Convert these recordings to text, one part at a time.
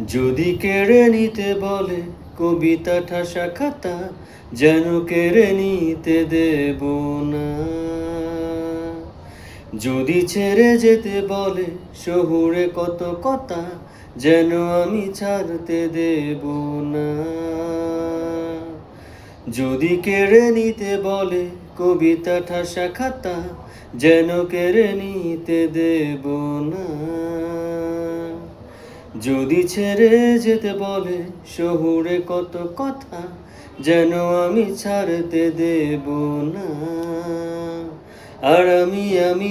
যদি কেড়ে নিতে বলে কবিতা ঠাসা খাতা, যেন কেড়ে নিতে দেব না। যদি ছেড়ে যেতে বলে শহুরে কত কথা, যেন আমি ছাড়তে দেব না। যদি কেড়ে নিতে বলে কবিতা ঠাসা খাতা, যেন কেড়ে নিতে দেব না। যদি ছেড়ে যেতে বলে শহুরে কত কথা, যেন আমি ছাড়তে দেব না। আর আমি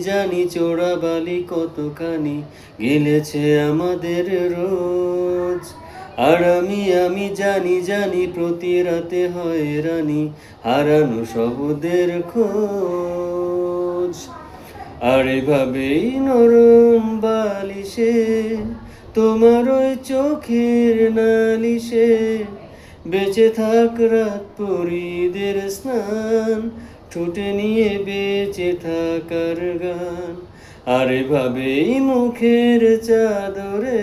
জানি চোরাবালি কতখানি গিলেছে আমাদের রোজ। আর আমি জানি প্রতি রাতে হয়রানি, হারানো শব্দের খোঁজ। আর এভাবেই নরম বালিশে তোমার ওই চোখের নালিশে বেঁচে থাক রাত পরীদের স্নান, ঠোঁটে নিয়ে বেঁচে থাকার গান। আর এভাবেই মুখের চাদরে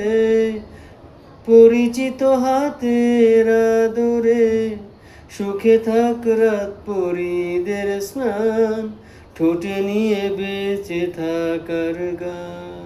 পরিচিত হাতের আদরে সুখে থাক রাত পরীদের স্নান, ঠোঁটে নিয়ে বেঁচে থাকার গান।